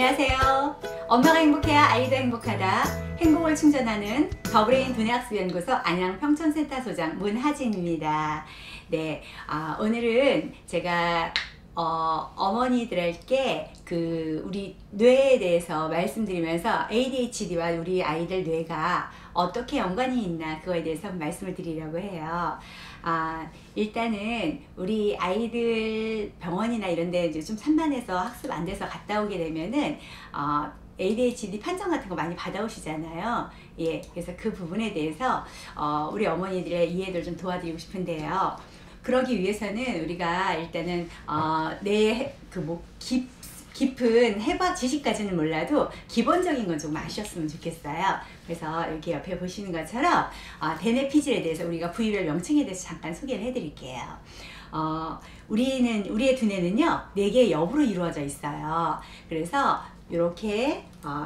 안녕하세요. 엄마가 행복해야 아이도 행복하다. 행복을 충전하는 더브레인 두뇌학습연구소 안양평촌센터 소장 문하진입니다. 네, 오늘은 제가 어머니들에게 우리 뇌에 대해서 말씀드리면서 ADHD와 우리 아이들 뇌가 어떻게 연관이 있나 그거에 대해서 말씀을 드리려고 해요. 일단은 우리 아이들 병원이나 이런 데 이제 좀 산만해서 학습 안 돼서 갔다 오게 되면은 ADHD 판정 같은 거 많이 받아오시잖아요. 예, 그래서 그 부분에 대해서 우리 어머니들의 이해를 좀 도와드리고 싶은데요. 그러기 위해서는 우리가 일단은 깊은 해봐 지식까지는 몰라도 기본적인 건 좀 아셨으면 좋겠어요. 그래서 여기 옆에 보시는 것처럼 대뇌 피질에 대해서 우리가 부위별 명칭에 대해서 잠깐 소개를 해드릴게요. 우리의 두뇌는요 4개의 엽으로 이루어져 있어요. 그래서 이렇게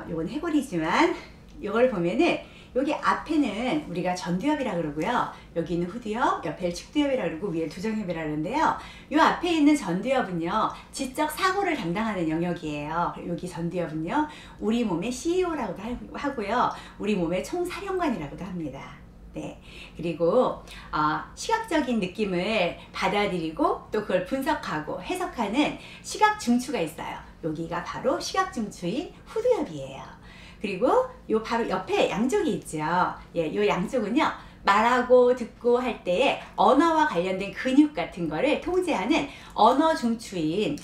요건 해골이지만 요걸 보면은 여기 앞에는 우리가 전두엽이라 그러고요. 여기는 후두엽, 옆에 측두엽이라 그러고 위에 두정엽이라 그러는데요. 이 앞에 있는 전두엽은요. 지적 사고를 담당하는 영역이에요. 여기 전두엽은요. 우리 몸의 CEO라고도 하고요. 우리 몸의 총사령관이라고도 합니다. 네. 그리고 시각적인 느낌을 받아들이고 또 그걸 분석하고 해석하는 시각 중추가 있어요. 여기가 바로 시각 중추인 후두엽이에요. 그리고 바로 옆에 양쪽이 있죠. 예, 요 양쪽은요. 말하고 듣고 할 때에 언어와 관련된 근육 같은 거를 통제하는 언어 중추인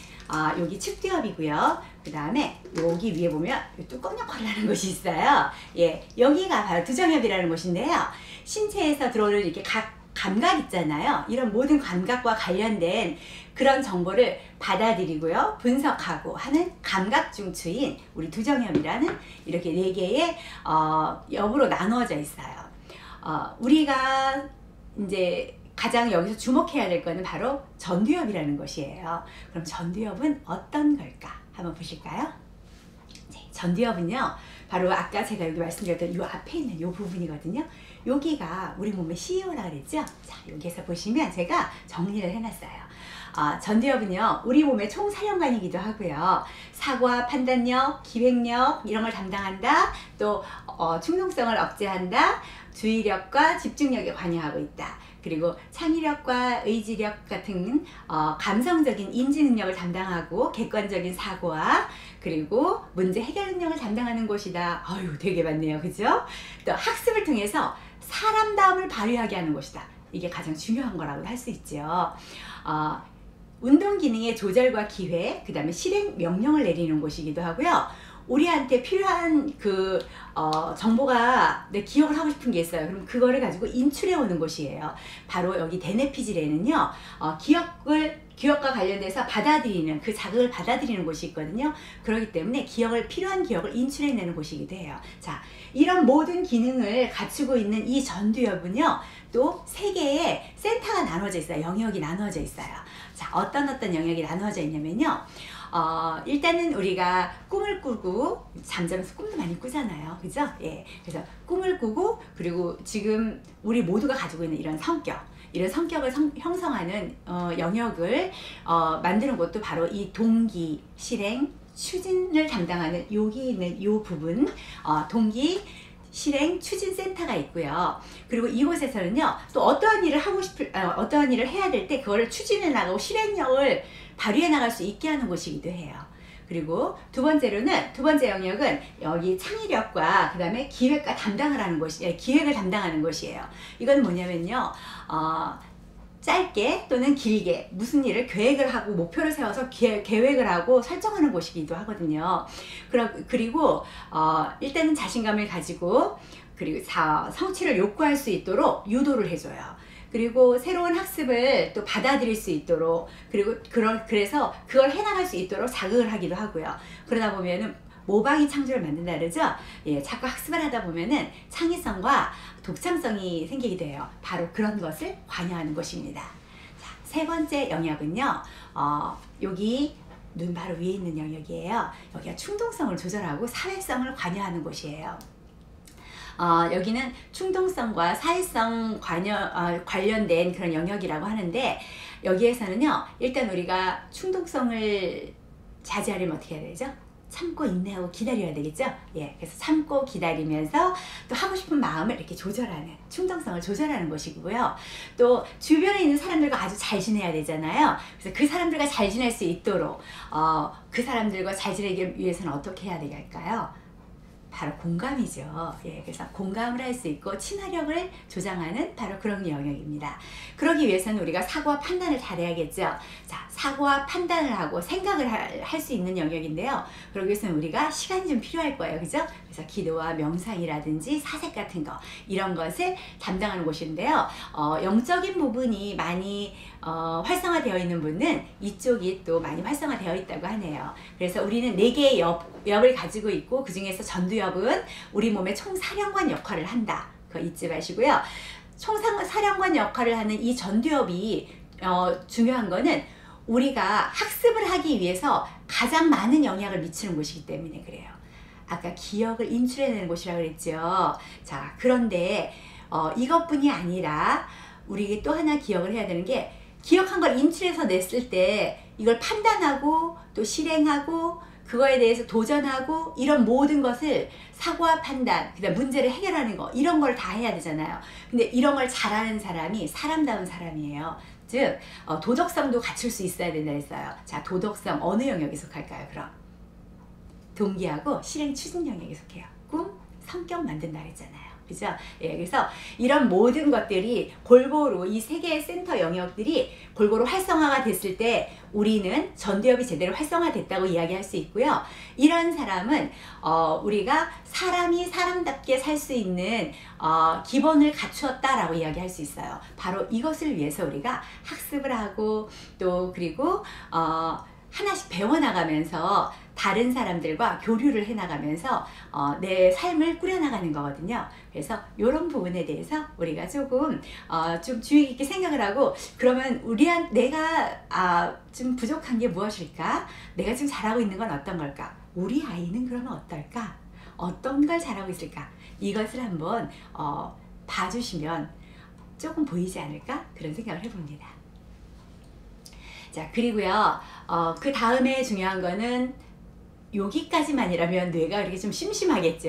여기 측두엽이고요. 그 다음에 여기 위에 보면 뚜껑 역할을 하는 곳이 있어요. 예, 여기가 바로 두정엽이라는 곳인데요. 신체에서 들어오는 이렇게 감각 있잖아요. 이런 모든 감각과 관련된 그런 정보를 받아들이고요. 분석하고 하는 감각 중추인 우리 두정엽이라는 이렇게 4개의 엽으로 나누어져 있어요. 우리가 이제 가장 여기서 주목해야 될 거는 바로 전두엽이라는 것이에요. 그럼 전두엽은 어떤 걸까? 한번 보실까요? 네, 전두엽은요. 바로 아까 제가 여기 말씀드렸던 이 앞에 있는 이 부분이거든요. 여기가 우리 몸의 CEO라 그랬죠? 자, 여기에서 보시면 제가 정리를 해놨어요. 전두엽은요, 우리 몸의 총사령관이기도 하고요. 사고와 판단력, 기획력 이런 걸 담당한다. 또 충동성을 억제한다. 주의력과 집중력에 관여하고 있다. 그리고 창의력과 의지력 같은 감성적인 인지 능력을 담당하고 객관적인 사고와 그리고 문제 해결 능력을 담당하는 곳이다. 아유, 되게 많네요. 그죠? 또 학습을 통해서 사람다움을 발휘하게 하는 곳이다. 이게 가장 중요한 거라고 할 수 있죠. 운동 기능의 조절과 기회, 그 다음에 실행 명령을 내리는 곳이기도 하고요. 우리한테 필요한 정보가 기억을 하고 싶은 게 있어요. 그럼 그거를 가지고 인출해 오는 곳이에요. 바로 여기 대뇌 피질에는요, 기억과 관련돼서 받아들이는, 그 자극을 받아들이는 곳이 있거든요. 그렇기 때문에 필요한 기억을 인출해내는 곳이기도 해요. 자, 이런 모든 기능을 갖추고 있는 이 전두엽은요, 또 3개의 센터가 나눠져 있어요. 영역이 나눠져 있어요. 자, 어떤 영역이 나눠져 있냐면요. 일단은 우리가 꿈을 꾸고 잠자면서 꿈도 많이 꾸잖아요. 그죠? 예. 그래서 꿈을 꾸고 그리고 지금 우리 모두가 가지고 있는 이런 성격을 형성하는 영역을 만드는 것도 바로 이 동기, 실행, 추진을 담당하는 여기 있는 이 부분 동기, 실행, 추진 센터가 있고요. 그리고 이곳에서는요, 또 어떠한 일을 해야 될 때 그거를 추진해 나가고 실행력을 발휘해 나갈 수 있게 하는 곳이기도 해요. 그리고 두 번째 영역은 여기 창의력과 그 다음에 기획을 담당하는 곳이에요. 이건 뭐냐면요, 짧게 또는 길게 무슨 일을 계획을 하고 목표를 세워서 계획을 하고 설정하는 곳이기도 하거든요. 그리고 일단은 자신감을 가지고 그리고 성취를 욕구할 수 있도록 유도를 해줘요. 그리고 새로운 학습을 또 받아들일 수 있도록 그래서 그걸 해나갈 수 있도록 자극을 하기도 하고요. 그러다 보면은 모방이 창조를 만든다 그러죠? 예, 자꾸 학습을 하다 보면은 창의성과 독창성이 생기기도 해요. 바로 그런 것을 관여하는 곳입니다. 자, 3번째 영역은요, 여기 눈 바로 위에 있는 영역이에요. 여기가 충동성을 조절하고 사회성을 관여하는 곳이에요. 여기는 충동성과 사회성 관련된 그런 영역이라고 하는데, 여기에서는요, 일단 우리가 충동성을 자제하려면 어떻게 해야 되죠? 참고 인내하고 기다려야 되겠죠? 예, 그래서 참고 기다리면서 또 하고 싶은 마음을 이렇게 조절하는, 충동성을 조절하는 것이고요. 또 주변에 있는 사람들과 아주 잘 지내야 되잖아요. 그래서 그 사람들과 잘 지낼 수 있도록 그 사람들과 잘 지내기 위해서는 어떻게 해야 될까요? 바로 공감이죠. 예, 그래서 공감을 할 수 있고 친화력을 조장하는 바로 그런 영역입니다. 그러기 위해서는 우리가 사고와 판단을 잘해야겠죠. 자, 사고와 판단을 하고 생각을 할 수 있는 영역인데요. 그러기 위해서는 우리가 시간이 좀 필요할 거예요. 그죠? 그래서 기도와 명상이라든지 사색 같은 거, 이런 것을 담당하는 곳인데요. 영적인 부분이 많이 활성화되어 있는 분은 이쪽이 또 많이 활성화되어 있다고 하네요. 그래서 우리는 4개의 엽을 가지고 있고, 그 중에서 전두엽은 우리 몸의 총사령관 역할을 한다. 그거 잊지 마시고요. 총사령관 역할을 하는 이 전두엽이 중요한 거는 우리가 학습을 하기 위해서 가장 많은 영향을 미치는 곳이기 때문에 그래요. 아까 기억을 인출해내는 곳이라고 그랬죠. 자, 그런데 이것뿐이 아니라 우리에게 또 하나 기억을 해야 되는 게, 기억한 걸 인출해서 냈을 때 이걸 판단하고 또 실행하고 그거에 대해서 도전하고, 이런 모든 것을 사고와 판단, 그다음 문제를 해결하는 거, 이런 걸 다 해야 되잖아요. 근데 이런 걸 잘하는 사람이 사람다운 사람이에요. 즉 도덕성도 갖출 수 있어야 된다 했어요. 자, 도덕성 어느 영역에 속할까요? 그럼 동기하고 실행 추진 영역에 속해요. 꿈, 성격 만든다 했잖아요. 그죠? 예, 그래서 이런 모든 것들이 골고루, 이 3개의 센터 영역들이 골고루 활성화가 됐을 때 우리는 전두엽이 제대로 활성화됐다고 이야기할 수 있고요. 이런 사람은 우리가 사람이 사람답게 살 수 있는 기본을 갖추었다라고 이야기할 수 있어요. 바로 이것을 위해서 우리가 학습을 하고, 또 그리고 하나씩 배워나가면서 다른 사람들과 교류를 해나가면서 내 삶을 꾸려나가는 거거든요. 그래서 이런 부분에 대해서 우리가 조금 좀 주의 깊게 생각을 하고, 그러면 내가 좀 부족한 게 무엇일까? 내가 지금 잘하고 있는 건 어떤 걸까? 우리 아이는 그러면 어떨까? 어떤 걸 잘하고 있을까? 이것을 한번 봐주시면 조금 보이지 않을까? 그런 생각을 해봅니다. 자, 그리고요, 그 다음에 중요한 거는, 여기까지만이라면 뇌가 이렇게 좀 심심하겠죠.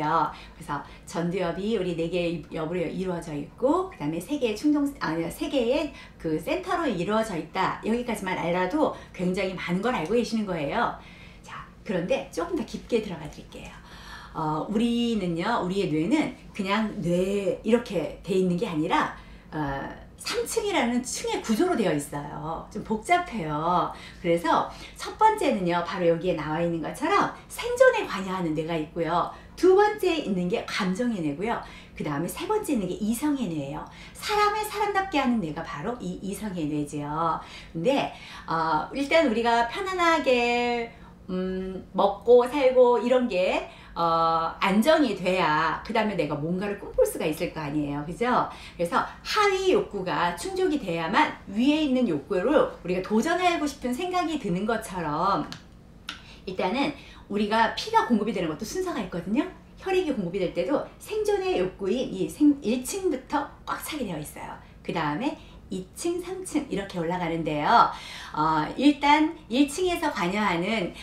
그래서 전두엽이 우리 4개의 엽으로 이루어져 있고, 그 다음에 3개의 3개의 그 센터로 이루어져 있다. 여기까지만 알아도 굉장히 많은 걸 알고 계시는 거예요. 자, 그런데 조금 더 깊게 들어가 드릴게요. 우리는요, 우리의 뇌는 그냥 뇌 이렇게 돼 있는 게 아니라 3층이라는 층의 구조로 되어 있어요. 좀 복잡해요. 그래서 첫 번째는요, 바로 여기에 나와 있는 것처럼 생존에 관여하는 뇌가 있고요. 두 번째 있는 게 감정의 뇌고요. 그 다음에 세 번째 있는 게 이성의 뇌예요. 사람을 사람답게 하는 뇌가 바로 이 이성의 뇌죠. 근데 일단 우리가 편안하게 먹고 살고 이런 게 안정이 돼야 그 다음에 내가 뭔가를 꿈꿀 수가 있을 거 아니에요. 그죠? 그래서 하위 욕구가 충족이 돼야만 위에 있는 욕구로 우리가 도전하고 싶은 생각이 드는 것처럼, 일단은 우리가 피가 공급이 되는 것도 순서가 있거든요. 혈액이 공급이 될 때도 생존의 욕구인 이 1층부터 꽉 차게 되어 있어요. 그 다음에 2층, 3층 이렇게 올라가는데요. 일단 1층에서 관여하는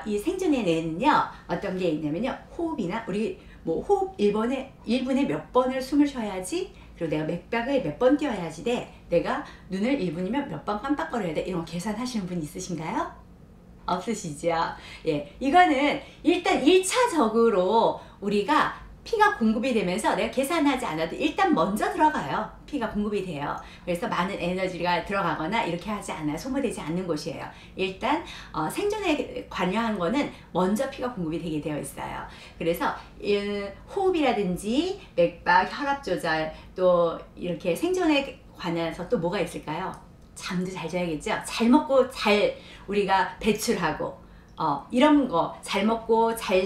이 생존의 뇌는요, 어떤 게 있냐면요, 호흡이나 우리 뭐 호흡 1분에 몇 번을 숨을 쉬어야지, 그리고 내가 맥박을 몇 번 뛰어야지 돼, 내가 눈을 1분이면 몇 번 깜빡거려야 돼, 이런 거 계산하시는 분 있으신가요? 없으시죠? 예, 이거는 일단 1차적으로 우리가 피가 공급이 되면서 내가 계산하지 않아도 일단 먼저 들어가요. 피가 공급이 돼요. 그래서 많은 에너지가 들어가거나 이렇게 하지 않아요. 소모되지 않는 곳이에요. 일단 생존에 관여한 거는 먼저 피가 공급이 되게 되어 있어요. 그래서 호흡이라든지 맥박, 혈압 조절, 또 이렇게 생존에 관해서 또 뭐가 있을까요? 잠도 잘 자야겠죠. 잘 먹고 잘 우리가 배출하고, 이런 거 잘 먹고 잘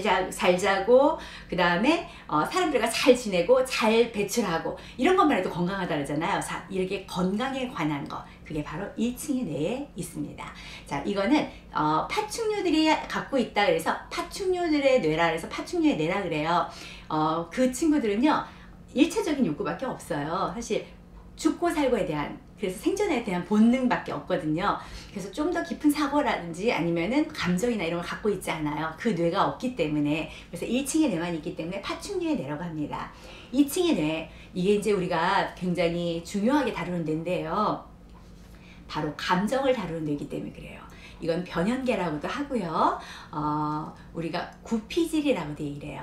자고, 그 다음에 사람들과 잘 지내고 잘 배출하고, 이런 것만 해도 건강하다 그러잖아요. 자, 이렇게 건강에 관한 거, 그게 바로 1층의 뇌에 있습니다. 자, 이거는 파충류들이 갖고 있다 그래서 파충류들의 뇌라 그래서 파충류의 뇌라 그래요. 그 친구들은요, 일차적인 욕구밖에 없어요. 사실 죽고 살고에 대한, 그래서 생존에 대한 본능밖에 없거든요. 그래서 좀 더 깊은 사고라든지 아니면은 감정이나 이런 걸 갖고 있지 않아요. 그 뇌가 없기 때문에. 그래서 1층의 뇌만 있기 때문에 파충류의 뇌라고 합니다. 2층의 뇌, 이게 이제 우리가 굉장히 중요하게 다루는 뇌인데요. 바로 감정을 다루는 뇌이기 때문에 그래요. 이건 변연계라고도 하고요. 우리가 구피질이라고도 얘기를 해요.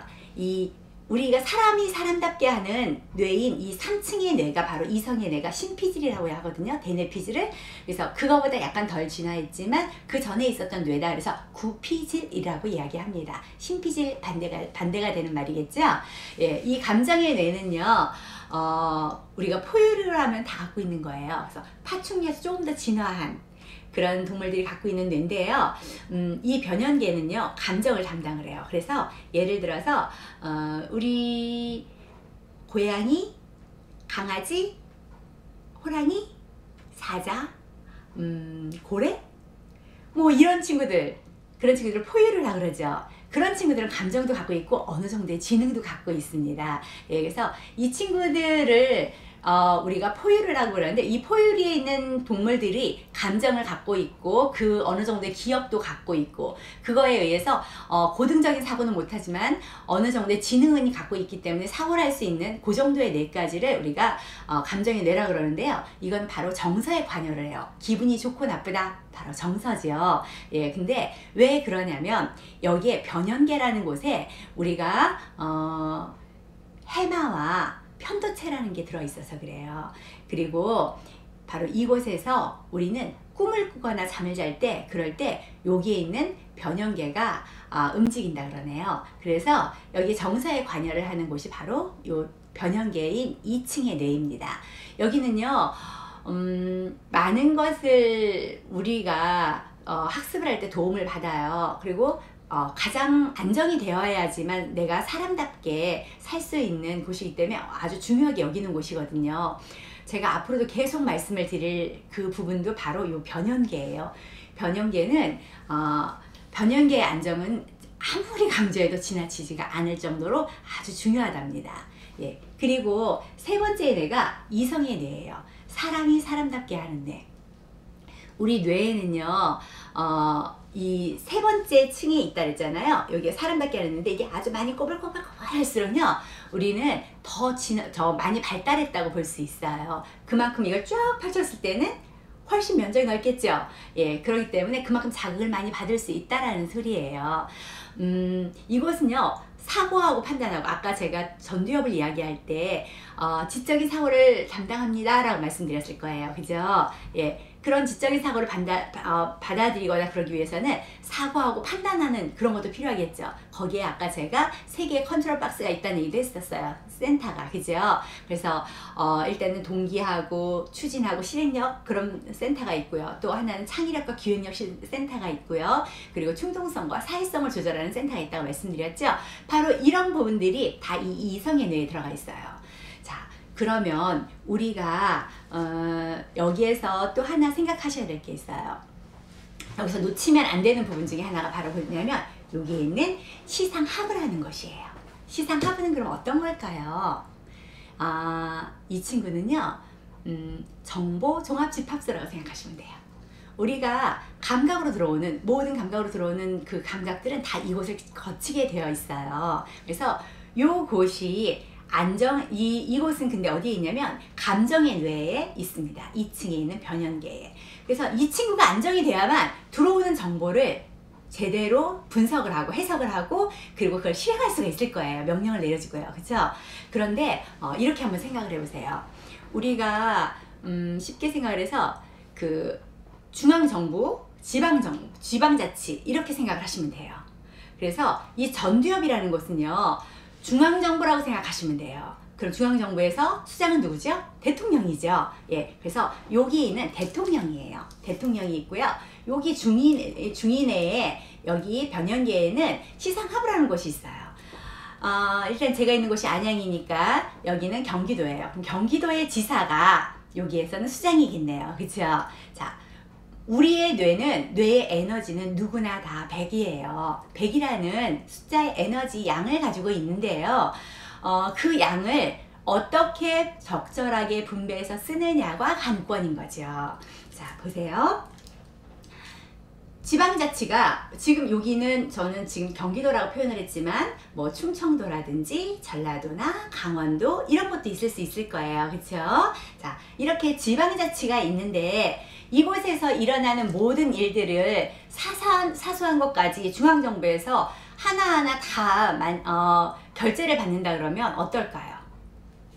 우리가 사람이 사람답게 하는 뇌인 이 3층의 뇌가 바로 이성의 뇌가 신피질이라고 하거든요. 대뇌피질을. 그래서 그거보다 약간 덜 진화했지만 그 전에 있었던 뇌다. 그래서 구피질이라고 이야기합니다. 신피질 반대가 되는 말이겠죠. 예, 이 감정의 뇌는요. 우리가 포유류를 하면 다 갖고 있는 거예요. 그래서 파충류에서 조금 더 진화한 그런 동물들이 갖고 있는 뇌인데요. 이 변연계는요, 감정을 담당을 해요. 그래서 예를 들어서 우리 고양이, 강아지, 호랑이, 사자, 고래, 뭐 이런 친구들, 그런 친구들을 포유류라 그러죠. 그런 친구들은 감정도 갖고 있고 어느 정도의 지능도 갖고 있습니다. 예, 그래서 이 친구들을 우리가 포유류라고 그러는데, 이 포유류에 있는 동물들이 감정을 갖고 있고 그 어느 정도의 기억도 갖고 있고, 그거에 의해서 고등적인 사고는 못하지만 어느 정도의 지능은 갖고 있기 때문에 사고를 할 수 있는 그 정도의 뇌까지를 우리가 감정의 뇌라고 그러는데요. 이건 바로 정서에 관여를 해요. 기분이 좋고 나쁘다, 바로 정서죠. 예, 근데 왜 그러냐면 여기에 변연계라는 곳에 우리가 해마와 편도체라는 게 들어있어서 그래요. 그리고 바로 이곳에서 우리는 꿈을 꾸거나 잠을 잘 때, 그럴 때 여기에 있는 변연계가 움직인다 그러네요. 그래서 여기 정서에 관여를 하는 곳이 바로 요 변연계인 2층의 뇌입니다. 여기는요, 많은 것을 우리가 학습을 할 때 도움을 받아요. 그리고 가장 안정이 되어야지만 내가 사람답게 살 수 있는 곳이기 때문에 아주 중요하게 여기는 곳이거든요. 제가 앞으로도 계속 말씀을 드릴 그 부분도 바로 이 변연계예요. 변연계는 변연계의 안정은 아무리 강조해도 지나치지가 않을 정도로 아주 중요하답니다. 예. 그리고 세 번째 뇌가 이성의 뇌예요. 사람이 사람답게 하는 뇌. 우리 뇌에는요, 이 세 번째 층에 있다 그랬잖아요. 여기가 사람밖에 안 했는데 이게 아주 많이 꼬불꼬불 할수록요, 우리는 더 많이 발달했다고 볼 수 있어요. 그만큼 이걸 쭉 펼쳤을 때는 훨씬 면적이 넓겠죠. 예, 그렇기 때문에 그만큼 자극을 많이 받을 수 있다라는 소리예요. 이곳은요, 사고하고 판단하고, 아까 제가 전두엽을 이야기할 때 지적인 사고를 담당합니다 라고 말씀드렸을 거예요. 그죠? 예, 그런 지적인 사고를 받아들이거나 그러기 위해서는 사고하고 판단하는 그런 것도 필요하겠죠. 거기에 아까 제가 3개의 컨트롤 박스가 있다는 얘기도 했었어요. 센터가. 그죠? 그래서 일단은 동기하고 추진하고 실행력, 그런 센터가 있고요. 또 하나는 창의력과 기획력 센터가 있고요. 그리고 충동성과 사회성을 조절하는 센터가 있다고 말씀드렸죠. 바로 이런 부분들이 다 이 이성의 뇌에 들어가 있어요. 자, 그러면 우리가 여기에서 또 하나 생각하셔야 될 게 있어요. 여기서 놓치면 안 되는 부분 중에 하나가 바로 뭐냐면 여기에 있는 시상합을 하는 것이에요. 시상합은 그럼 어떤 걸까요? 이 친구는요, 정보 종합 집합소라고 생각하시면 돼요. 우리가 감각으로 들어오는, 모든 감각으로 들어오는 그 감각들은 다 이곳을 거치게 되어 있어요. 그래서 요곳이 이곳은 근데 어디에 있냐면 감정의 뇌에 있습니다. 2층에 있는 변연계에. 그래서 이 친구가 안정이 돼야만 들어오는 정보를 제대로 분석을 하고 해석을 하고 그리고 그걸 실행할 수가 있을 거예요. 명령을 내려주고요. 그렇죠? 그런데 이렇게 한번 생각을 해보세요. 우리가 쉽게 생각을 해서 그 중앙정부, 지방정부, 지방자치 이렇게 생각을 하시면 돼요. 그래서 이 전두엽이라는 곳은요, 중앙정부라고 생각하시면 돼요. 그럼 중앙정부에서 수장은 누구죠? 대통령이죠. 예, 그래서 여기는 대통령이에요. 대통령이 있고요. 여기 중인회에 여기 변연계에는 시상합의라는 곳이 있어요. 일단 제가 있는 곳이 안양이니까 여기는 경기도예요. 그럼 경기도의 지사가 여기에서는 수장이겠네요. 그렇죠? 자, 우리의 뇌의 에너지는 누구나 다 100이에요. 100이라는 숫자의 에너지 양을 가지고 있는데요. 그 양을 어떻게 적절하게 분배해서 쓰느냐가 관건인 거죠. 자, 보세요. 지방자치가 지금 여기는 저는 지금 경기도라고 표현을 했지만 뭐 충청도라든지 전라도나 강원도 이런 것도 있을 수 있을 거예요. 그렇죠? 자, 이렇게 지방자치가 있는데 이곳에서 일어나는 모든 일들을 사소한 것까지 중앙정부에서 하나하나 다 결제를 받는다 그러면 어떨까요?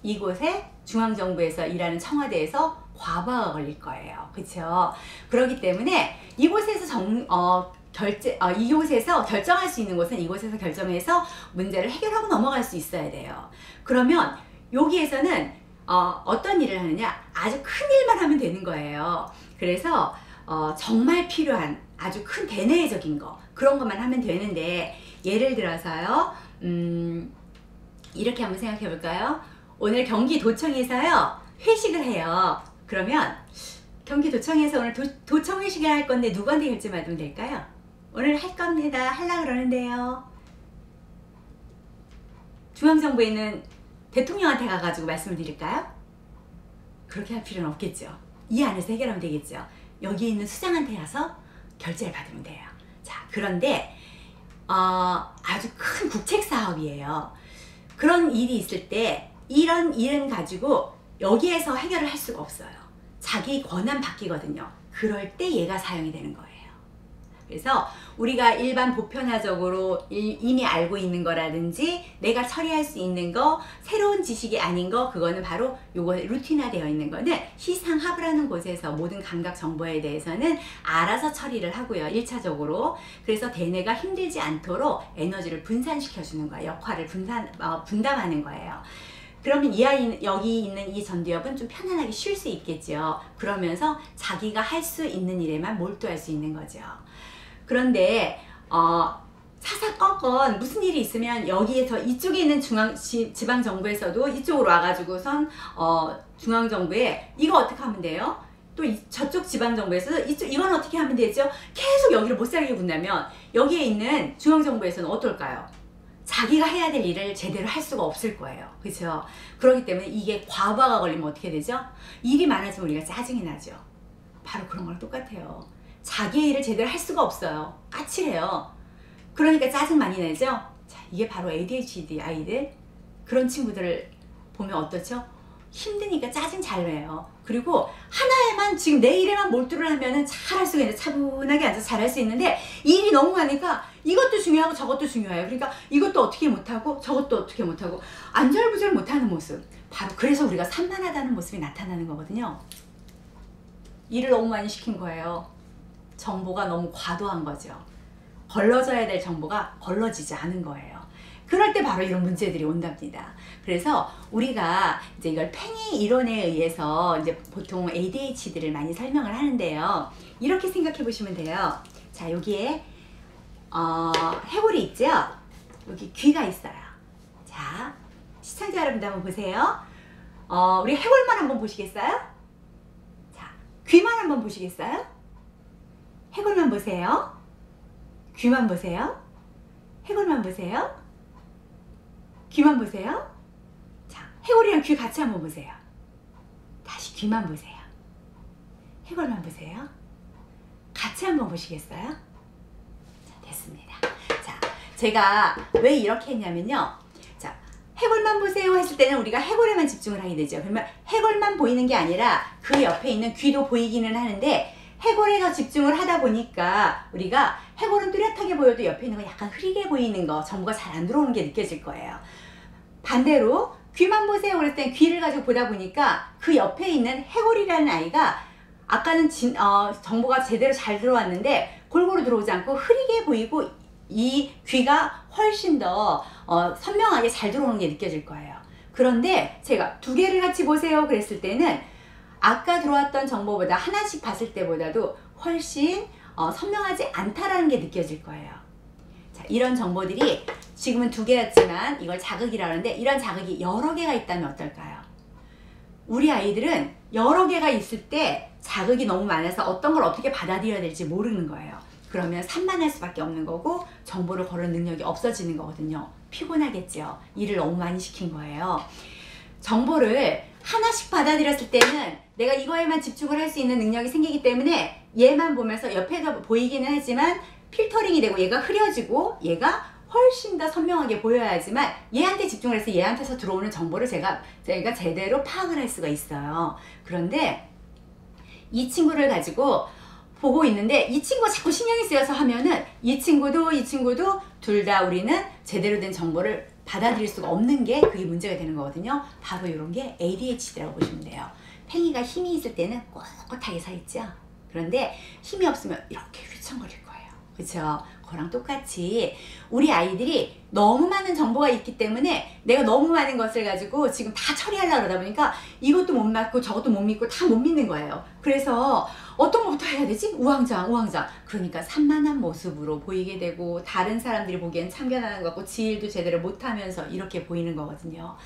이곳에 중앙정부에서 일하는 청와대에서 과부하가 걸릴 거예요. 그렇죠? 그렇기 때문에 이곳에서 이곳에서 결정할 수 있는 곳은 이곳에서 결정해서 문제를 해결하고 넘어갈 수 있어야 돼요. 그러면 여기에서는 어떤 일을 하느냐? 아주 큰 일만 하면 되는 거예요. 그래서 정말 필요한 아주 큰 대내적인 거 그런 것만 하면 되는데 예를 들어서요. 이렇게 한번 생각해 볼까요? 오늘 경기도청에서요 회식을 해요. 그러면 경기도청에서 오늘 도청 회식을 할 건데 누구한테 결제 받으면 될까요? 오늘 할 겁니다. 하려고 그러는데요. 중앙정부에 있는 대통령한테 가가지고 말씀을 드릴까요? 그렇게 할 필요는 없겠죠. 이 안에서 해결하면 되겠죠. 여기 있는 수장한테 가서 결제를 받으면 돼요. 자, 그런데 아주 큰 국책 사업이에요. 그런 일이 있을 때 이런 일은 가지고 여기에서 해결을 할 수가 없어요. 자기 권한 바뀌거든요. 그럴 때 얘가 사용이 되는 거예요. 그래서 우리가 일반 보편화적으로 이미 알고 있는 거라든지 내가 처리할 수 있는 거, 새로운 지식이 아닌 거, 그거는 바로 요거 루틴화되어 있는 거는 시상하부라는 곳에서 모든 감각 정보에 대해서는 알아서 처리를 하고요. 1차적으로. 그래서 대뇌가 힘들지 않도록 에너지를 분산시켜 주는 거예요. 역할을 분담하는 거예요. 그러면 여기 있는 이 전두엽은 좀 편안하게 쉴 수 있겠죠. 그러면서 자기가 할 수 있는 일에만 몰두할 수 있는 거죠. 그런데 사사건건 무슨 일이 있으면 여기에서 이쪽에 있는 지방정부에서도 이쪽으로 와가지고선 중앙정부에 이거 어떻게 하면 돼요? 또 저쪽 지방정부에서 이건 어떻게 하면 되죠? 계속 여기를 못살게 군다면 여기에 있는 중앙정부에서는 어떨까요? 자기가 해야 될 일을 제대로 할 수가 없을 거예요. 그렇죠? 그렇기 때문에 이게 과부하가 걸리면 어떻게 되죠? 일이 많아지면 우리가 짜증이 나죠. 바로 그런 거랑 똑같아요. 자기의 일을 제대로 할 수가 없어요. 까칠해요. 그러니까 짜증 많이 내죠? 자, 이게 바로 ADHD 아이들 그런 친구들을 보면 어떻죠? 힘드니까 짜증 잘 내요. 그리고 하나에만 지금 내 일에만 몰두를 하면은 잘할 수가 있는데 차분하게 앉아서 잘할 수 있는데 일이 너무 많으니까 이것도 중요하고 저것도 중요해요. 그러니까 이것도 어떻게 못하고 저것도 어떻게 못하고 안절부절 못하는 모습. 바로 그래서 우리가 산만하다는 모습이 나타나는 거거든요. 일을 너무 많이 시킨 거예요. 정보가 너무 과도한 거죠. 걸러져야 될 정보가 걸러지지 않은 거예요. 그럴 때 바로 이런 문제들이 온답니다. 그래서 우리가 이제 이걸 팽이 이론에 의해서 이제 보통 ADHD를 많이 설명을 하는데요. 이렇게 생각해 보시면 돼요. 자, 여기에 해골이 있죠? 여기 귀가 있어요. 자, 시청자 여러분들 한번 보세요. 우리 해골만 한번 보시겠어요? 자, 귀만 한번 보시겠어요? 해골만 보세요. 귀만 보세요. 해골만 보세요. 귀만 보세요. 자, 해골이랑 귀 같이 한번 보세요. 다시 귀만 보세요. 해골만 보세요. 같이 한번 보시겠어요? 자, 됐습니다. 자, 제가 왜 이렇게 했냐면요. 자, 해골만 보세요 했을 때는 우리가 해골에만 집중을 하게 되죠. 그러면 해골만 보이는 게 아니라 그 옆에 있는 귀도 보이기는 하는데 해골에 더 집중을 하다 보니까 우리가 해골은 뚜렷하게 보여도 옆에 있는 거 약간 흐리게 보이는 거, 정보가 잘 안 들어오는 게 느껴질 거예요. 반대로 귀만 보세요 그랬을 땐 귀를 가지고 보다 보니까 그 옆에 있는 해골이라는 아이가 아까는 정보가 제대로 잘 들어왔는데 골고루 들어오지 않고 흐리게 보이고 이 귀가 훨씬 더 선명하게 잘 들어오는 게 느껴질 거예요. 그런데 제가 두 개를 같이 보세요 그랬을 때는 아까 들어왔던 정보보다 하나씩 봤을 때보다도 훨씬 선명하지 않다라는 게 느껴질 거예요. 자, 이런 정보들이 지금은 두 개였지만 이걸 자극이라고 하는데 이런 자극이 여러 개가 있다면 어떨까요? 우리 아이들은 여러 개가 있을 때 자극이 너무 많아서 어떤 걸 어떻게 받아들여야 될지 모르는 거예요. 그러면 산만할 수밖에 없는 거고 정보를 거를 능력이 없어지는 거거든요. 피곤하겠죠. 일을 너무 많이 시킨 거예요. 정보를 하나씩 받아들였을 때는 내가 이거에만 집중을 할 수 있는 능력이 생기기 때문에 얘만 보면서 옆에서 보이기는 하지만 필터링이 되고 얘가 흐려지고 얘가 훨씬 더 선명하게 보여야지만 얘한테 집중을 해서 얘한테서 들어오는 정보를 제가 제대로 파악을 할 수가 있어요. 그런데 이 친구를 가지고 보고 있는데 이 친구가 자꾸 신경이 쓰여서 하면은 이 친구도 둘 다 우리는 제대로 된 정보를 받아들일 수가 없는 게 그게 문제가 되는 거거든요. 바로 이런 게 ADHD라고 보시면 돼요. 팽이가 힘이 있을 때는 꼿꼿하게 서 있죠. 그런데 힘이 없으면 이렇게 휘청거릴 거예요. 그렇죠? 그거랑 똑같이 우리 아이들이 너무 많은 정보가 있기 때문에 내가 너무 많은 것을 가지고 지금 다 처리하려고 그러다 보니까 이것도 못 믿고 저것도 못 믿고 다 못 믿는 거예요. 그래서 어떤 것부터 해야 되지? 우왕좌왕. 그러니까 산만한 모습으로 보이게 되고 다른 사람들이 보기엔 참견하는 것 같고 지 일도 제대로 못하면서 이렇게 보이는 거거든요.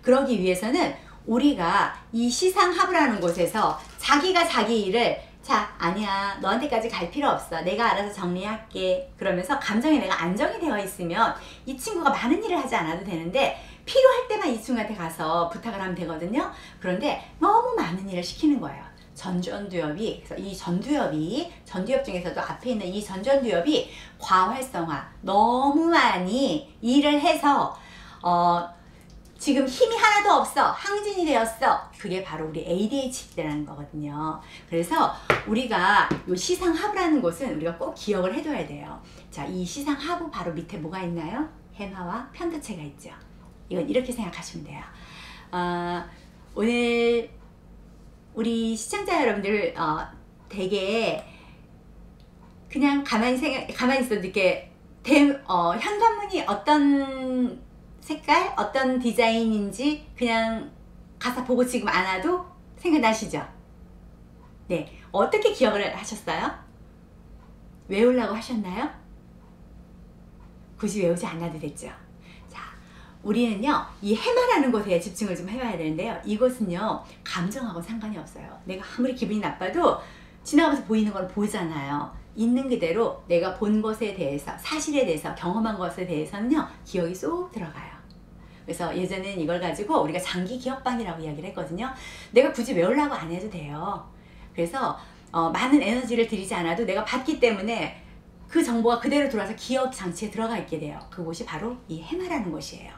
그러기 위해서는 우리가 이 시상합이라는 곳에서 자기가 자기 일을 자, 아니야, 너한테까지 갈 필요 없어, 내가 알아서 정리할게 그러면서 감정이 내가 안정이 되어 있으면 이 친구가 많은 일을 하지 않아도 되는데 필요할 때만 이 친구한테 가서 부탁을 하면 되거든요. 그런데 너무 많은 일을 시키는 거예요. 전두엽이, 그래서 이 전두엽 중에서도 앞에 있는 이 전두엽이 과활성화, 너무 많이 일을 해서 지금 힘이 하나도 없어, 항진이 되었어. 그게 바로 우리 ADHD라는 거거든요. 그래서 우리가 이 시상하부라는 곳은 우리가 꼭 기억을 해둬야 돼요. 자, 이 시상하부 바로 밑에 뭐가 있나요? 해마와 편도체가 있죠. 이건 이렇게 생각하시면 돼요. 오늘 우리 시청자 여러분들 되게 그냥 가만히 있어도 이렇게 현관문이 어떤 색깔, 어떤 디자인인지 그냥 가서 보고 지금 안 와도 생각나시죠? 네, 어떻게 기억을 하셨어요? 외우려고 하셨나요? 굳이 외우지 않아도 됐죠? 자, 우리는요, 이 해마라는 곳에 집중을 좀 해봐야 되는데요. 이곳은요, 감정하고 상관이 없어요. 내가 아무리 기분이 나빠도 지나가면서 보이는 걸 보잖아요. 있는 그대로 내가 본 것에 대해서, 사실에 대해서, 경험한 것에 대해서는요, 기억이 쏙 들어가요. 그래서 예전엔 이걸 가지고 우리가 장기 기억방이라고 이야기를 했거든요. 내가 굳이 외우려고 안 해도 돼요. 그래서 많은 에너지를 들이지 않아도 내가 봤기 때문에 그 정보가 그대로 들어와서 기억 장치에 들어가 있게 돼요. 그곳이 바로 이 해마라는 곳이에요.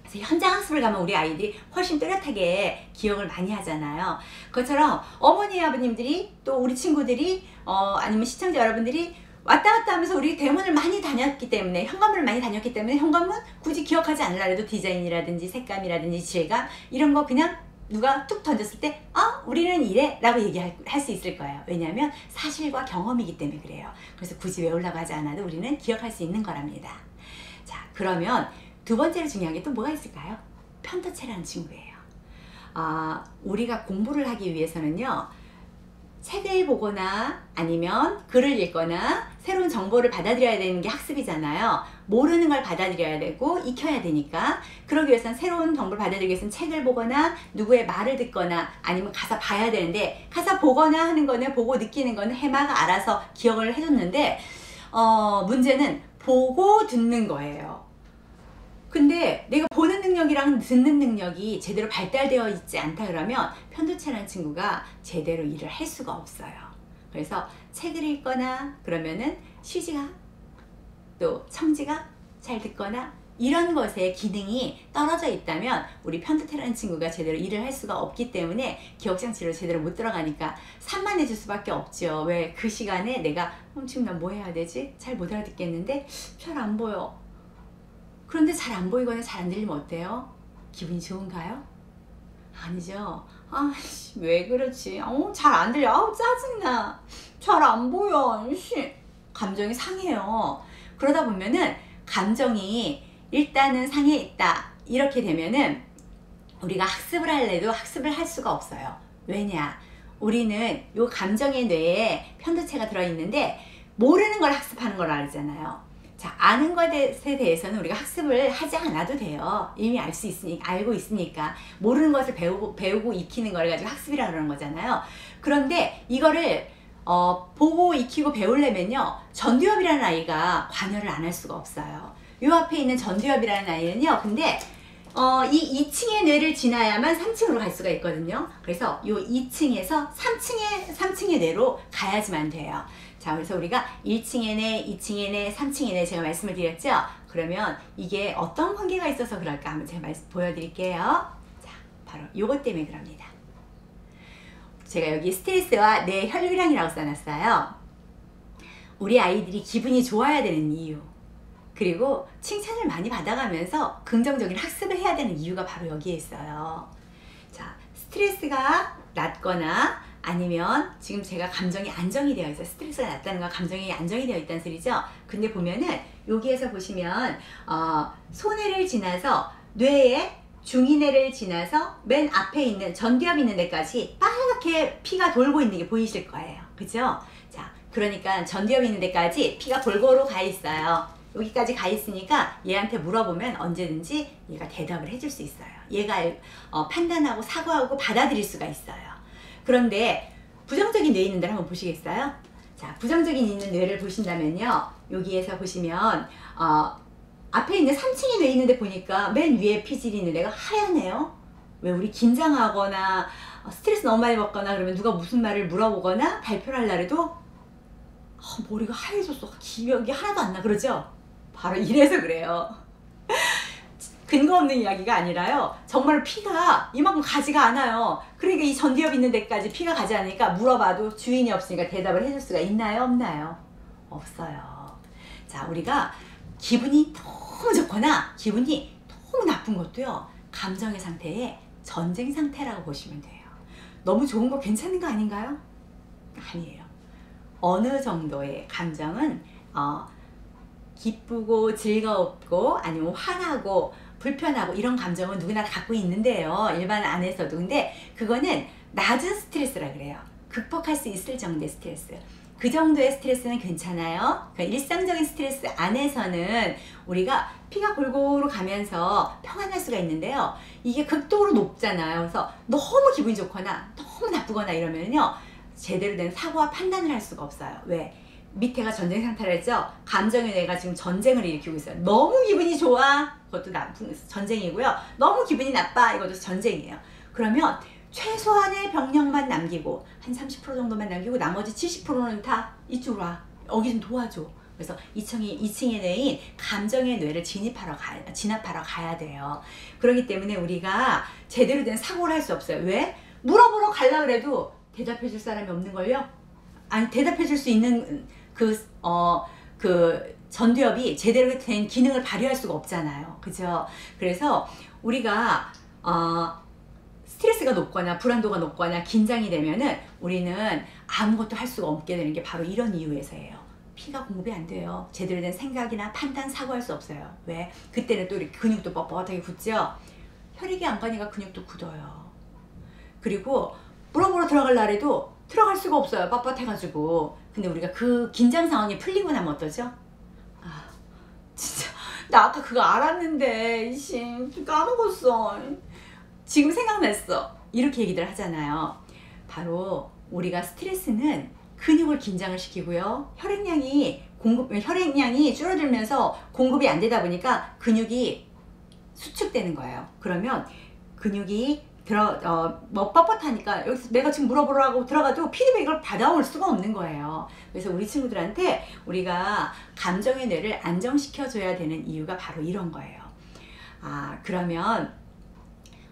그래서 현장 학습을 가면 우리 아이들이 훨씬 뚜렷하게 기억을 많이 하잖아요. 그것처럼 어머니 아버님들이 또 우리 친구들이 아니면 시청자 여러분들이 왔다 갔다 하면서 우리 대문을 많이 다녔기 때문에, 현관문을 많이 다녔기 때문에 현관문 굳이 기억하지 않으려 해도 디자인이라든지 색감이라든지 질감 이런 거 그냥 누가 툭 던졌을 때 우리는 이래 라고 얘기할 수 있을 거예요. 왜냐하면 사실과 경험이기 때문에 그래요. 그래서 굳이 외우려고 하지 않아도 우리는 기억할 수 있는 거랍니다. 자, 그러면 두 번째로 중요한 게 또 뭐가 있을까요? 편도체라는 친구예요. 우리가 공부를 하기 위해서는요, 책을 보거나 아니면 글을 읽거나 새로운 정보를 받아들여야 되는 게 학습이잖아요. 모르는 걸 받아들여야 되고 익혀야 되니까, 그러기 위해서는 새로운 정보를 받아들이기 위해서는 책을 보거나 누구의 말을 듣거나 아니면 가서 봐야 되는데, 가서 보거나 하는 거는, 보고 느끼는 거는 해마가 알아서 기억을 해줬는데 문제는 보고 듣는 거예요. 근데 내가 보는 능력이랑 듣는 능력이 제대로 발달되어 있지 않다 그러면 편도체라는 친구가 제대로 일을 할 수가 없어요. 그래서 책을 읽거나 그러면은 시지각 또 청지각 잘 듣거나 이런 것에 기능이 떨어져 있다면 우리 편도체라는 친구가 제대로 일을 할 수가 없기 때문에 기억장치로 제대로 못 들어가니까 산만해질 수밖에 없죠. 왜? 그 시간에 내가 지금 난 뭐 해야 되지? 잘 못 알아듣겠는데 잘 안 보여. 그런데 잘 안 보이거나 잘 안 들리면 어때요? 기분이 좋은가요? 아니죠. 왜 그렇지? 잘 안 들려. 짜증나. 잘 안 보여. 감정이 상해요. 그러다 보면은 감정이 일단은 상해 있다. 이렇게 되면은 우리가 학습을 할래도 학습을 할 수가 없어요. 왜냐? 우리는 요 감정의 뇌에 편도체가 들어있는데 모르는 걸 학습하는 걸 알잖아요. 자, 아는 것에 대해서는 우리가 학습을 하지 않아도 돼요. 이미 알고 있으니까. 모르는 것을 배우고 익히는 걸 가지고 학습이라고 그러는 거잖아요. 그런데 이거를 보고 익히고 배우려면요, 전두엽이라는 아이가 관여를 안 할 수가 없어요. 요 앞에 있는 전두엽이라는 아이는요, 근데 이 2층의 뇌를 지나야만 3층으로 갈 수가 있거든요. 그래서 이 2층에서 3층의 뇌로 가야지만 돼요. 자, 그래서 우리가 1층의 뇌, 2층의 뇌, 3층의 뇌 제가 말씀을 드렸죠. 그러면 이게 어떤 관계가 있어서 그럴까 한번 제가 보여드릴게요. 자, 바로 요것 때문에 그럽니다. 제가 여기 스트레스와 뇌 혈류량이라고 써놨어요. 우리 아이들이 기분이 좋아야 되는 이유, 그리고 칭찬을 많이 받아가면서 긍정적인 학습을 해야 되는 이유가 바로 여기에 있어요. 자, 스트레스가 낮거나 아니면 지금 제가 감정이 안정이 되어 있어요. 스트레스가 낮다는 건 감정이 안정이 되어 있다는 소리죠. 근데 보면은 여기에서 보시면 소뇌를 지나서 뇌의 중이뇌를 지나서 맨 앞에 있는 전두엽 있는 데까지 빨갛게 피가 돌고 있는 게 보이실 거예요. 그죠? 자, 그러니까 전두엽 있는 데까지 피가 골고루 가 있어요. 여기까지 가 있으니까 얘한테 물어보면 언제든지 얘가 대답을 해줄 수 있어요. 얘가 판단하고 사고하고 받아들일 수가 있어요. 그런데 부정적인 뇌 있는 데를 한번 보시겠어요? 자, 부정적인 있는 뇌를 보신다면요, 여기에서 보시면 앞에 있는 3층의 뇌 있는데 보니까 맨 위에 피질이 있는 데가 하얗네요. 왜 우리 긴장하거나 스트레스 너무 많이 받거나 그러면 누가 무슨 말을 물어보거나 발표를 하려고 해도 머리가 하얘졌어, 기억이 하나도 안 나, 그러죠? 바로 이래서 그래요. 근거 없는 이야기가 아니라요, 정말 피가 이만큼 가지가 않아요. 그러니까 이 전두엽 있는 데까지 피가 가지 않으니까 물어봐도 주인이 없으니까 대답을 해줄 수가 있나요, 없나요? 없어요. 자, 우리가 기분이 너무 좋거나 기분이 너무 나쁜 것도요, 감정의 상태에 전쟁 상태라고 보시면 돼요. 너무 좋은 거 괜찮은 거 아닌가요? 아니에요. 어느 정도의 감정은 기쁘고 즐겁고 아니면 화나고 불편하고 이런 감정은 누구나 갖고 있는데요, 일반 안에서도. 근데 그거는 낮은 스트레스라 그래요. 극복할 수 있을 정도의 스트레스. 그 정도의 스트레스는 괜찮아요. 그러니까 일상적인 스트레스 안에서는 우리가 피가 골고루 가면서 평안할 수가 있는데요, 이게 극도로 높잖아요. 그래서 너무 기분이 좋거나 너무 나쁘거나 이러면요, 제대로 된 사고와 판단을 할 수가 없어요. 왜? 밑에가 전쟁 상태라 했죠? 감정의 뇌가 지금 전쟁을 일으키고 있어요. 너무 기분이 좋아, 그것도 나쁜 전쟁이고요. 너무 기분이 나빠, 이것도 전쟁이에요. 그러면 최소한의 병력만 남기고 한 30% 정도만 남기고 나머지 70%는 다 이쪽으로 와, 여기 좀 도와줘. 그래서 2층의 뇌인 감정의 뇌를 진압하러 가야 돼요. 그렇기 때문에 우리가 제대로 된 사고를 할 수 없어요. 왜? 물어보러 가려고 해도 대답해 줄 사람이 없는걸요? 아니, 대답해 줄 수 있는 그 전두엽이 제대로 된 기능을 발휘할 수가 없잖아요. 그죠? 그래서 우리가 스트레스가 높거나 불안도가 높거나 긴장이 되면은 우리는 아무것도 할 수가 없게 되는 게 바로 이런 이유에서예요. 피가 공급이 안 돼요. 제대로 된 생각이나 판단, 사고할 수 없어요. 왜? 그때는 또 이렇게 근육도 뻣뻣하게 굳죠? 혈액이 안 가니까 근육도 굳어요. 그리고 물어보러 들어가려고 해도 들어갈 수가 없어요, 뻣뻣해가지고. 근데 우리가 그 긴장 상황이 풀리고 나면 어떠죠? 진짜 나 아까 그거 알았는데 까먹었어, 지금 생각났어, 이렇게 얘기들 하잖아요. 바로 우리가 스트레스는 근육을 긴장을 시키고요, 혈액량이 줄어들면서 공급이 안 되다 보니까 근육이 수축되는 거예요. 그러면 근육이 뻣뻣하니까 여기서 내가 지금 물어보라고 들어가도 피드백을 받아올 수가 없는 거예요. 그래서 우리 친구들한테 우리가 감정의 뇌를 안정시켜줘야 되는 이유가 바로 이런 거예요. 그러면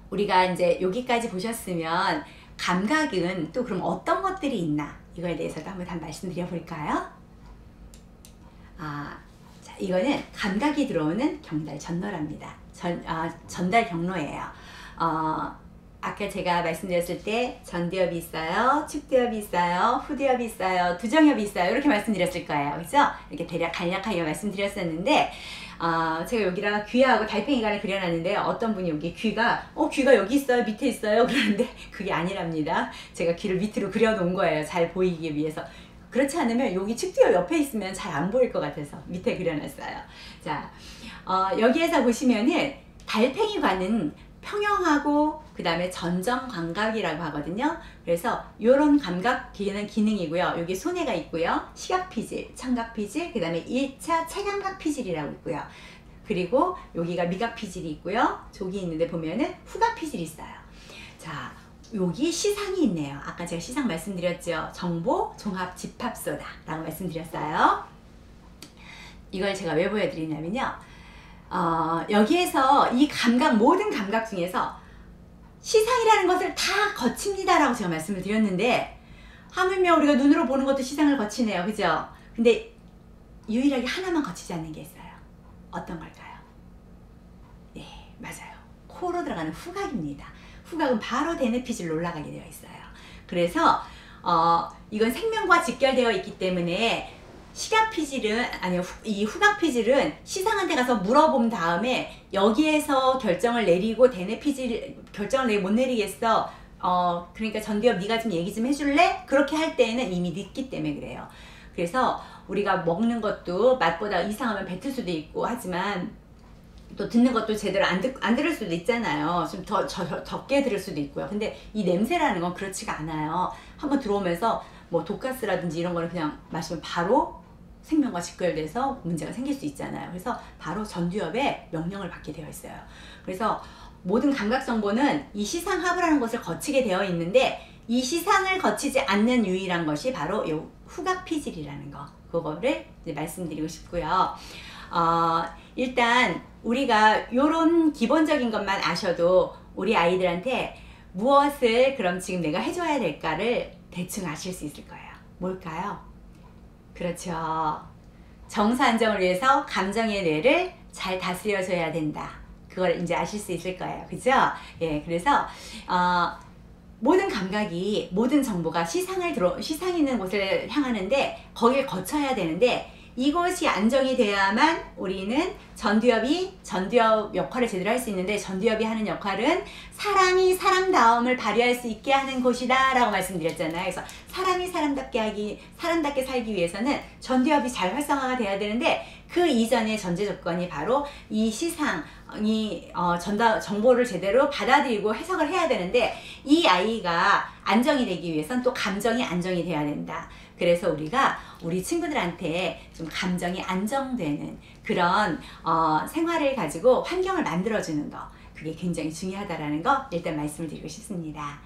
우리가 이제 여기까지 보셨으면 감각은 또 그럼 어떤 것들이 있나, 이거에 대해서도 한번 말씀드려 볼까요? 자, 이거는 감각이 들어오는 경달 전로랍니다. 전달 경로예요. 아까 제가 말씀드렸을 때 전두엽이 있어요, 측두엽이 있어요, 후두엽이 있어요, 두정엽이 있어요, 이렇게 말씀드렸을 거예요. 그죠? 이렇게 대략 간략하게 말씀드렸었는데, 제가 여기다가 귀하고 달팽이관을 그려놨는데 어떤 분이 여기 귀가 여기 있어요, 밑에 있어요, 그러는데 그게 아니랍니다. 제가 귀를 밑으로 그려놓은 거예요, 잘 보이기 위해서. 그렇지 않으면 여기 측두엽 옆에 있으면 잘 안 보일 것 같아서 밑에 그려놨어요. 자, 여기에서 보시면은 달팽이관은 평형하고 그 다음에 전정 감각이라고 하거든요. 그래서 이런 감각 기능이고요. 여기 손해가 있고요. 시각 피질, 청각 피질, 그 다음에 1차 체감각 피질이라고 있고요. 그리고 여기가 미각 피질이 있고요. 저기 있는데 보면은 후각 피질이 있어요. 자, 여기 시상이 있네요. 아까 제가 시상 말씀드렸죠. 정보 종합 집합소다 라고 말씀드렸어요. 이걸 제가 왜 보여드리냐면요. 여기에서 이 감각, 모든 감각 중에서 시상이라는 것을 다 거칩니다 라고 제가 말씀을 드렸는데, 하물며 우리가 눈으로 보는 것도 시상을 거치네요. 그죠? 근데 유일하게 하나만 거치지 않는 게 있어요. 어떤 걸까요? 네, 맞아요. 코로 들어가는 후각입니다. 후각은 바로 대뇌피질로 올라가게 되어 있어요. 그래서 이건 생명과 직결되어 있기 때문에 시각 피질은, 아니요, 이 후각 피질은 시상한테 가서 물어본 다음에 여기에서 결정을 내리고 대뇌 피질 결정을 못 내리겠어. 그러니까 전두엽 네가 좀 얘기 좀 해줄래? 그렇게 할 때에는 이미 늦기 때문에 그래요. 그래서 우리가 먹는 것도 맛보다 이상하면 뱉을 수도 있고 하지만, 또 듣는 것도 제대로 안 들을 수도 있잖아요. 좀 적게 들을 수도 있고요. 근데 이 냄새라는 건 그렇지가 않아요. 한번 들어오면서 뭐 독가스라든지 이런 거를 그냥 마시면 바로 생명과 직결돼서 문제가 생길 수 있잖아요. 그래서 바로 전두엽에 명령을 받게 되어 있어요. 그래서 모든 감각 정보는 이 시상하부라는 것을 거치게 되어 있는데, 이 시상을 거치지 않는 유일한 것이 바로 이 후각 피질이라는 거, 그거를 이제 말씀드리고 싶고요. 일단 우리가 요런 기본적인 것만 아셔도 우리 아이들한테 무엇을 그럼 지금 내가 해줘야 될까를 대충 아실 수 있을 거예요. 뭘까요? 그렇죠. 정서 안정을 위해서 감정의 뇌를 잘 다스려줘야 된다. 그걸 이제 아실 수 있을 거예요. 그죠? 예, 그래서 모든 감각이, 모든 정보가 시상 있는 곳을 향하는데 거길 거쳐야 되는데, 이것이 안정이 돼야만 우리는 전두엽 역할을 제대로 할 수 있는데, 전두엽이 하는 역할은 사람이 사람다움을 발휘할 수 있게 하는 곳이다 라고 말씀드렸잖아요. 그래서 사람이 사람답게 살기 위해서는 전두엽이 잘 활성화가 돼야 되는데, 그 이전의 전제 조건이 바로 이 시상이 정보를 제대로 받아들이고 해석을 해야 되는데, 이 아이가 안정이 되기 위해선 또 감정이 안정이 돼야 된다. 그래서 우리가 우리 친구들한테 좀 감정이 안정되는 그런 생활을 가지고 환경을 만들어주는 거, 그게 굉장히 중요하다라는 거 일단 말씀을 드리고 싶습니다.